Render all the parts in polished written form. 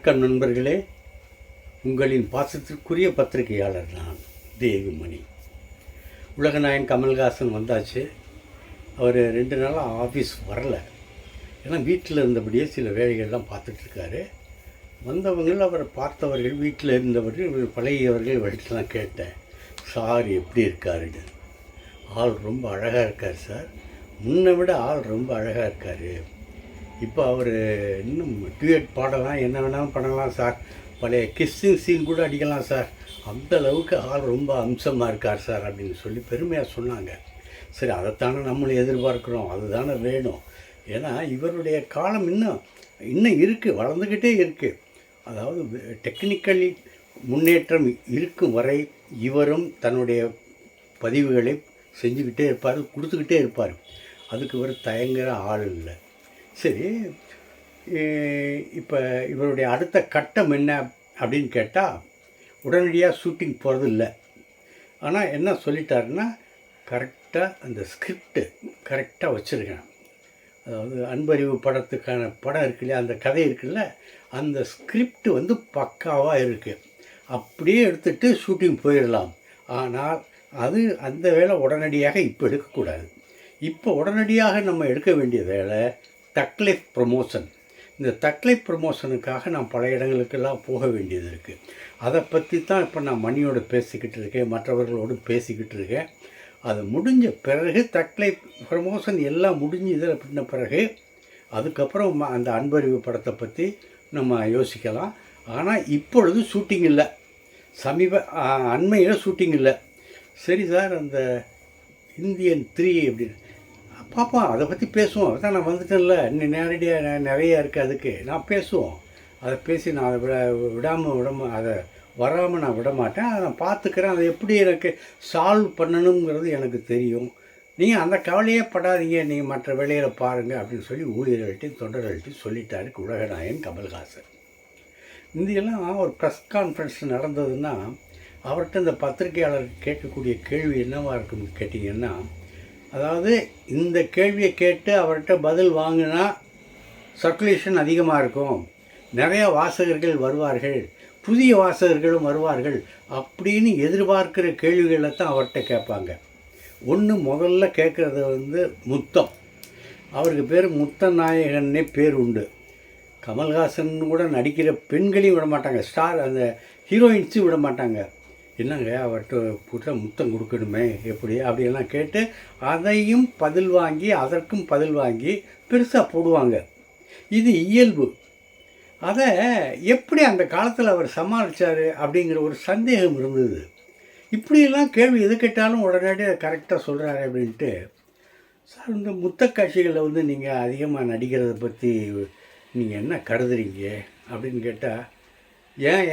வணக்கம் நண்பர்களே. உங்களின் பாசத்திற்குரிய பத்திரிகையாளர் நான் தேவிமணி. உலகநாயகன் கமல்ஹாசன் வந்தாச்சு. அவர் 2 நாளாக ஆஃபீஸ் வரல. ஏன்னா வீட்டில் இருந்தபடியே சில வேலைகள்லாம் பார்த்துட்ருக்காரு. வந்தவங்கள் அவரை பார்த்தவர்கள், வீட்டில் இருந்தவர்கள், பழகியவர்கள் வழிட்டெலாம் கேட்டேன், சார் எப்படி இருக்காருன்னு. ஆள் ரொம்ப அழகாக இருக்கார் சார், முன்னை விட ஆள் ரொம்ப அழகாக இருக்கார். இப்போ அவர் இன்னும் டியூட் பாடலாம், என்ன வேணாலும் பண்ணலாம் சார், பழைய கிஸ்ஸிங் சீன் கூட அடிக்கலாம் சார், அந்த அளவுக்கு ஆள் ரொம்ப அம்சமாக இருக்கார் சார் அப்படின்னு சொல்லி பெருமையாக சொன்னாங்க. சரி, அதைத்தானே நம்மளும் எதிர்பார்க்குறோம், அதுதானே வேணும். ஏன்னா இவருடைய காலம் இன்னும் இருக்குது, வளர்ந்துக்கிட்டே இருக்குது. அதாவது டெக்னிக்கலி முன்னேற்றம் இருக்கும் வரை இவரும் தன்னுடைய பதிவுகளை செஞ்சுக்கிட்டே இருப்பார், கொடுத்துக்கிட்டே இருப்பார். அதுக்கு இவர் தயங்குற ஆள் இல்லை. சரி, இப்போ இவருடைய அடுத்த கட்டம் என்ன அப்படின்னு கேட்டால், உடனடியாக ஷூட்டிங் போகிறது இல்லை. ஆனால் என்ன சொல்லிட்டாருன்னா, கரெக்டாக அந்த ஸ்கிரிப்டு கரெக்டாக வச்சுருக்கேன். அதாவது அன்பறிவு படத்துக்கான படம் இருக்கு இல்லையா, அந்த கதை இருக்குல்ல, அந்த ஸ்கிரிப்ட் பக்காவாக இருக்குது. அப்படியே எடுத்துகிட்டு ஷூட்டிங் போயிடலாம். ஆனால் அந்த வேலை உடனடியாக இப்போ எடுக்கக்கூடாது. இப்போ உடனடியாக நம்ம எடுக்க வேண்டிய வேலை தக்லைஃப் ப்ரமோஷன். இந்த தக்லைஃப் ப்ரமோஷனுக்காக நான் பல இடங்களுக்கெல்லாம் போக வேண்டியது இருக்குது. அதை பற்றி தான் இப்போ நான் மணியோடு பேசிக்கிட்டு இருக்கேன், மற்றவர்களோடு பேசிக்கிட்டு இருக்கேன். அது முடிஞ்ச பிறகு தக்லைஃப் ப்ரமோஷன் எல்லாம் முடிஞ்சது அப்படின்ன பிறகு அதுக்கப்புறம் அந்த அன்பறிவு படத்தை பற்றி நம்ம யோசிக்கலாம். ஆனால் இப்பொழுது ஷூட்டிங் இல்லை, அண்மையில் ஷூட்டிங் இல்லை. சரி சார், அந்த இந்தியன் 3 அப்படின்னு பார்ப்போம், அதை பற்றி பேசுவோம். அதான் நான் வந்துட்டேன்ல, இன்னும் நேரடியாக நிறையா இருக்குது, அதுக்கு நான் பேசுவோம். அதை பேசி நான் அதை விடாமல் அதை வராமல் நான் விட மாட்டேன். அதை நான் பார்த்துக்கிறேன். அதை எப்படி எனக்கு சால்வ் பண்ணணுங்கிறது எனக்கு தெரியும். நீங்கள் அந்த கவலையே படாதீங்க, நீங்கள் மற்ற வேலைகளை பாருங்கள் அப்படின்னு சொல்லி ஊழியர்கள்ட்டையும் தொண்டர்கள்ட்டையும் சொல்லிட்டாரு உலகநாயகன் கமல்ஹாசன். இந்தியெல்லாம் ஒரு ப்ரெஸ் கான்ஃபரன்ஸ் நடந்ததுன்னா அவர்கிட்ட இந்த பத்திரிகையாளர் கேட்கக்கூடிய கேள்வி என்னவாக இருக்குன்னு கேட்டிங்கன்னா, அதாவது இந்த கேள்வியை கேட்டு அவர்கிட்ட பதில் வாங்கினா சர்க்குலேஷன் அதிகமாக இருக்கும், நிறையா வாசகர்கள் வருவார்கள், புதிய வாசகர்களும் வருவார்கள் அப்படின்னு எதிர்பார்க்குற கேள்விகளை தான் அவர்கிட்ட கேட்பாங்க. முதல்ல கேட்குறது முத்தம். அவருக்கு பேர் முத்த நாயகன்னே பேர் உண்டு. கமல்ஹாசன் கூட நடிக்கிற பெண்களையும் விட மாட்டாங்க, அந்த ஹீரோயின்ஸும் விட மாட்டாங்க. என்னங்க அவர்கிட்ட புதுசாக முத்தம் கொடுக்கணுமே எப்படி அப்படியெல்லாம் கேட்டு அதையும் பதில் வாங்கி அதற்கும் பதில் வாங்கி பெருசாக போடுவாங்க. இது இயல்பு. அதை எப்படி அந்த காலத்தில் அவர் சமாளித்தார் அப்படிங்கிற ஒரு சந்தேகம் இருந்தது. இப்படியெல்லாம் கேள்வி எது கேட்டாலும் உடனடியாக கரெக்டாக சொல்கிறாரு அப்படின்ட்டு. சார், இந்த முத்த காட்சிகளில் நீங்கள் அதிகமாக நடிக்கிறத பற்றி நீங்கள் என்ன கருதுறீங்க அப்படின்னு கேட்டால்,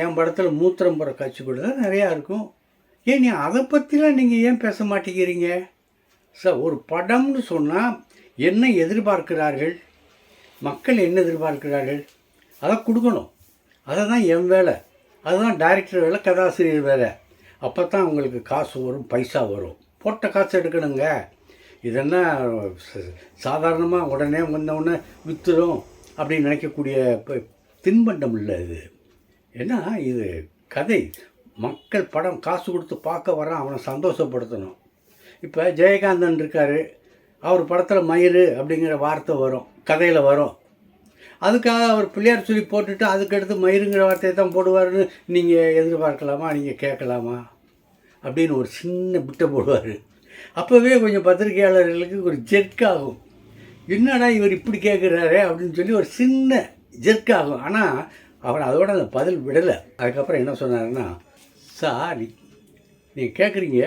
என் படத்தில் மூத்திரம் போகிற காட்சி கூட தான் நிறையா இருக்கும், ஏன் நீ அதை பற்றிலாம் நீங்கள் ஏன் பேச மாட்டேங்கிறீங்க சார்? ஒரு படம்னு சொன்னால் என்ன எதிர்பார்க்கிறார்கள், மக்கள் என்ன எதிர்பார்க்கிறார்கள், அதை கொடுக்கணும். அதை தான் என் வேலை, அதுதான் டைரக்டர் வேலை, கதாசிரியர் வேலை. அப்போ தான் உங்களுக்கு காசு வரும், பைசா வரும். போட்ட காசு எடுக்கணுங்க. இதெல்லாம் சாதாரணமாக உடனே வந்தவுடனே விற்றுடும் அப்படின்னு நினைக்கக்கூடிய தின்பண்டம் இல்லை இது. ஏன்னா இது கதை, மக்கள் படம் காசு கொடுத்து பார்க்க வரான், அவனை சந்தோஷப்படுத்தணும். இப்போ ஜெயகாந்தன் இருக்கார், அவர் படத்தில் மயிறு அப்படிங்கிற வார்த்தை வரும், கதையில் வரும். அதுக்காக அவர் பிள்ளையார் சொல்லி போட்டுட்டு அதுக்கடுத்து மயிருங்கிற வார்த்தையை தான் போடுவார்னு நீங்கள் எதிர்பார்க்கலாமா, நீங்கள் கேட்கலாமா அப்படின்னு ஒரு சின்ன பிட்டை போடுவார். அப்போவே கொஞ்சம் பத்திரிகையாளர்களுக்கு ஒரு ஜெர்க்காகும், என்னடா இவர் இப்படி கேட்குறாரு அப்படின்னு சொல்லி ஒரு சின்ன ஜெர்க்காகும். ஆனால் அவர் அதோட அந்த பதில் விடலை. அதுக்கப்புறம் என்ன சொன்னாருன்னா, சார் நீங்கள் கேட்குறீங்க,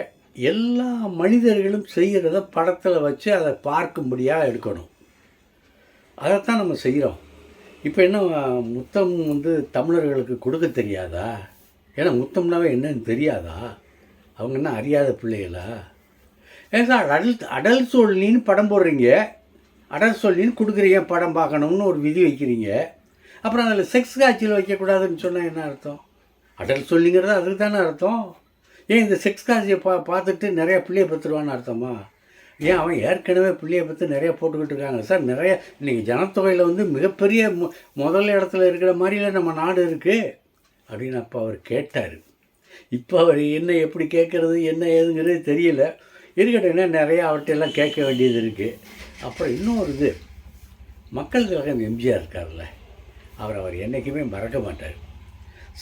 எல்லா மனிதர்களும் செய்கிறத படத்தில் வச்சு அதை பார்க்கும்படியாக எடுக்கணும், அதைத்தான் நம்ம செய்கிறோம். இப்போ என்ன முத்தம் தமிழர்களுக்கு கொடுக்க தெரியாதா? ஏன்னா முத்தம்னாவே என்னன்னு தெரியாதா? அவங்க என்ன அறியாத பிள்ளைகளா? ஏன் சார், அடல் சொல்லின்னு படம் போடுறீங்க, அடல் சொல்லின்னு கொடுக்குறீங்க, படம் பார்க்கணும்னு ஒரு விதி வைக்கிறீங்க, அப்புறம் அதில் செக்ஸ் காட்சியில் வைக்கக்கூடாதுன்னு சொன்னால் என்ன அர்த்தம்? அடல் சொல்லிங்கிறது அதுக்கு தானே அர்த்தம். ஏன் இந்த செக்ஸ் காட்சியை பார்த்துட்டு நிறையா பிள்ளையை பெற்றுருவான்னு அர்த்தமா? ஏன் அவன் ஏற்கனவே பிள்ளையை பற்றி நிறைய போட்டுக்கிட்டு இருக்காங்க சார். நிறைய இன்றைக்கி ஜனத்தொகையில் வந்து மிகப்பெரிய முதல் இடத்துல இருக்கிற மாதிரில நம்ம நாடு இருக்குது அப்படின்னு அப்போ அவர் கேட்டார். இப்போ அவர் என்ன எப்படி கேட்குறது என்ன ஏதுங்கிறது தெரியல. இருக்கட்டும்னா நிறையா அவர்கிட்டெல்லாம் கேட்க வேண்டியது இருக்குது. அப்புறம் இன்னொரு இது, மக்கள் திலகம் எம்ஜிஆர் இருக்கார்ல, அவர் என்றைக்குமே மறக்க மாட்டார்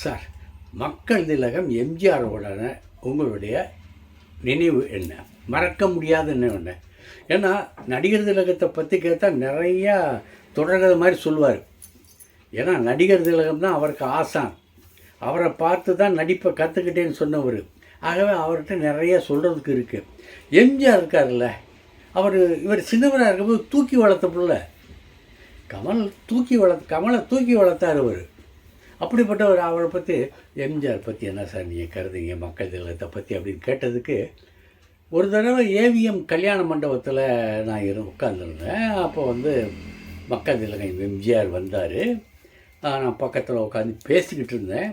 சார். மக்கள் திலகம் எம்ஜிஆரோட உங்களுடைய நினைவு என்ன, மறக்க முடியாத நினைவு என்ன? ஏன்னா நடிகர் திலகத்தை பற்றி கேட்டால் நிறையா தொடர்கதை மாதிரி சொல்லுவார். ஏன்னா நடிகர் திலகம் தான் அவருக்கு ஆசான். அவரை பார்த்து தான் நடிப்பை கற்றுக்கிட்டேன்னு சொன்னவர். ஆகவே அவர்கிட்ட நிறைய சொல்கிறதுக்கு இருக்குது. எம்ஜிஆர் இருக்கார்ல, இவர் சின்னவராக இருக்கும்போது தூக்கி வளர்த்த பிள்ளை. கமலை தூக்கி வளர்த்தார் அவர். அப்படிப்பட்டவர். அவரை பற்றி எம்ஜிஆர் பற்றி என்ன சார் நீங்கள் கருதுங்க மக்கள் திலகத்தை பற்றி அப்படின்னு கேட்டதுக்கு, ஒரு தடவை ஏவிஎம் கல்யாண மண்டபத்தில் நான் உட்காந்துருந்தேன். அப்போ வந்து மக்கள் திலகம் எம்ஜிஆர் வந்தார். நான் பக்கத்தில் உட்காந்து பேசிக்கிட்டு இருந்தேன்.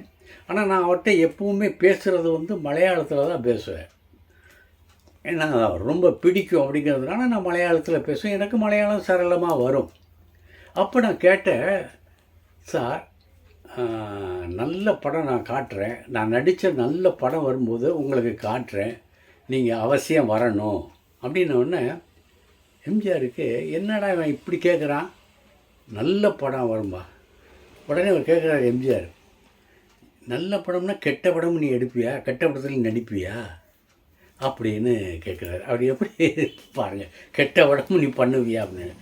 ஆனால் நான் அவர்கிட்ட எப்பவுமே பேசுகிறது வந்து மலையாளத்தில் தான் பேசுவேன். ஏன்னா ரொம்ப பிடிக்கும் அப்படிங்கிறதுனால நான் மலையாளத்தில் பேசுவேன். எனக்கு மலையாளம் சரளமாக வரும். அப்போ நான் கேட்டேன், சார் நல்ல படம் நான் காட்டுறேன், நான் நடித்த நல்ல படம் வரும்போது உங்களுக்கு காட்டுறேன், நீங்கள் அவசியம் வரணும் அப்படின்னோடனே எம்ஜிஆருக்கு என்னடா இவன் இப்படி கேட்குறான், நல்ல படம் வரும்பா. உடனே அவர் கேட்குறாரு எம்ஜிஆர், நல்ல படம்னா கெட்ட படம் நீ எடுப்பியா, கெட்ட படத்தில் நடிப்பியா அப்படின்னு கேட்குறாரு. அப்படி எப்படி பாருங்கள், கெட்ட படமும் நீ பண்ணுவியா அப்படின்னு.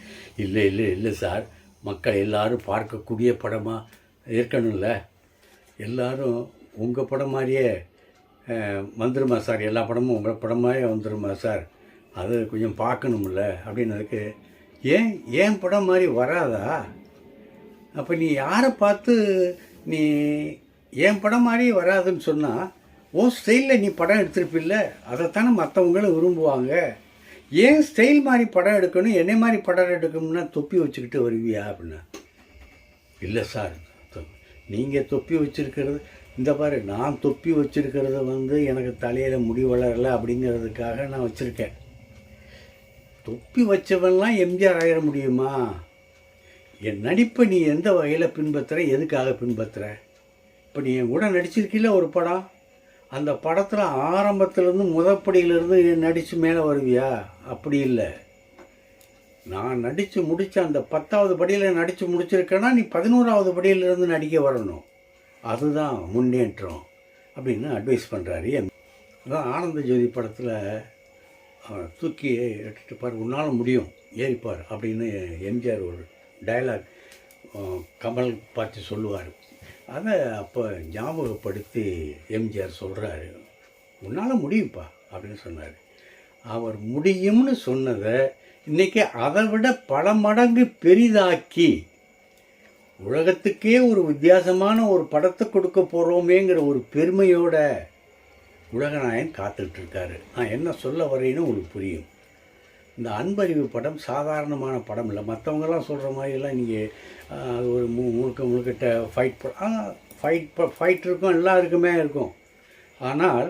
இல்லை சார், மக்கள் எல்லோரும் பார்க்கக்கூடிய படமாக இருக்கணும்ல, எல்லோரும் உங்கள் படம் மாதிரியே வந்துடுமா சார், எல்லா படமும் உங்கள் படம் மாதிரியே வந்துடுமா சார், அது கொஞ்சம் பார்க்கணும்ல அப்படின்னதுக்கு, ஏன் படம் மாதிரி வராதா, அப்போ நீ யாரை பார்த்து நீ என் படம் மாதிரி வராதுன்னு சொன்னால் உன் ஸ்டைலில் நீ படம் எடுத்திருப்பில்ல, அதைத்தானே மற்றவங்களும் விரும்புவாங்க. ஏன் ஸ்டைல் மாதிரி படம் எடுக்கணும், என்னை மாதிரி படம் எடுக்கணும்னா தொப்பி வச்சுக்கிட்டு வருவியா அப்படின்னா. இல்லை சார், நீங்கள் தொப்பி வச்சுருக்கிறது, இந்த பாரு நான் தொப்பி வச்சுருக்கிறது வந்து எனக்கு தலையில் முடி வளரலை அப்படிங்கிறதுக்காக நான் வச்சுருக்கேன். தொப்பி வச்சவன்லாம் எம்ஜிஆர் ஆகிட முடியுமா? என் நடிப்பை நீ எந்த வகையில் பின்பற்றுற, எதுக்காக பின்பற்றுற? இப்போ நீ என் கூட நடிச்சிருக்கீல்ல ஒரு படம், அந்த படத்தில் ஆரம்பத்துலேருந்து முதற்படியிலேருந்து நடித்து மேலே வருவியா? அப்படி இல்லை, நான் நடித்து முடித்த அந்த 10வது படியில் நடித்து முடிச்சிருக்கேன்னா நீ 11வது படியிலேருந்து நடிக்க வரணும், அதுதான் முன்னேற்றம் அப்படின்னு அட்வைஸ் பண்ணுறாரு. அதான் ஆனந்த ஜோதி படத்தில் தூக்கி எடுத்துட்டு பார், உன்னால் முடியும், ஏறிப்பார் அப்படின்னு எம்ஜிஆர் ஒரு டயலாக் கமல் பார்த்து சொல்லுவார். அதை அப்போ ஞாபகப்படுத்தி எம்ஜிஆர் சொல்கிறாரு, உன்னால் முடியும்ப்பா அப்படின்னு சொன்னார். அவர் முடியும்னு சொன்னதை இன்றைக்கி அதை விட பல மடங்கு பெரிதாக்கி உலகத்துக்கே ஒரு வித்தியாசமான ஒரு படத்தை கொடுக்க போகிறோமேங்கிற ஒரு பெருமையோட உலகநாயகன் காத்துட்ருக்காரு. நான் என்ன சொல்ல வரேன்னு உங்களுக்கு புரியும். இந்த அன்பறிவு படம் சாதாரணமான படம் இல்லை. மற்றவங்கெல்லாம் சொல்கிற மாதிரிலாம் நீங்கள் அது ஒரு முழுக்கிட்ட ஃபைட் இருக்கும், எல்லாருக்குமே இருக்கும். ஆனால்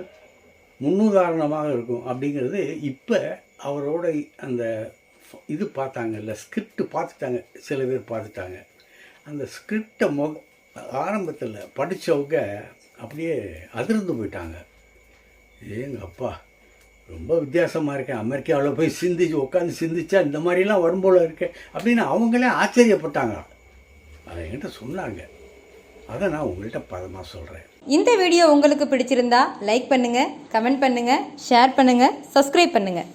முன்னுதாரணமாக இருக்கும் அப்படிங்கிறது இப்போ அவரோட அந்த இது பார்த்தாங்கல்ல, ஸ்கிரிப்ட் பார்த்துட்டாங்க, சில பேர் பார்த்துட்டாங்க. அந்த ஸ்கிரிப்டை ஆரம்பத்தில் படித்தவங்க அப்படியே அதிர்ந்து போயிட்டாங்க. ஏங்க அப்பா ரொம்ப வித்தியாசமாக இருக்கேன், அமெரிக்காவில் போய் உட்காந்து சிந்திச்சா இந்த மாதிரிலாம் வரும்போல இருக்கேன் அப்படின்னு அவங்களே ஆச்சரியப்பட்டாங்க. அதை என்கிட்ட சொன்னாங்க. அதை நான் உங்கள்கிட்ட பதமாக சொல்கிறேன். இந்த வீடியோ உங்களுக்கு பிடிச்சிருந்தா லைக் பண்ணுங்கள், கமெண்ட் பண்ணுங்கள், ஷேர் பண்ணுங்கள், சப்ஸ்கிரைப் பண்ணுங்கள்.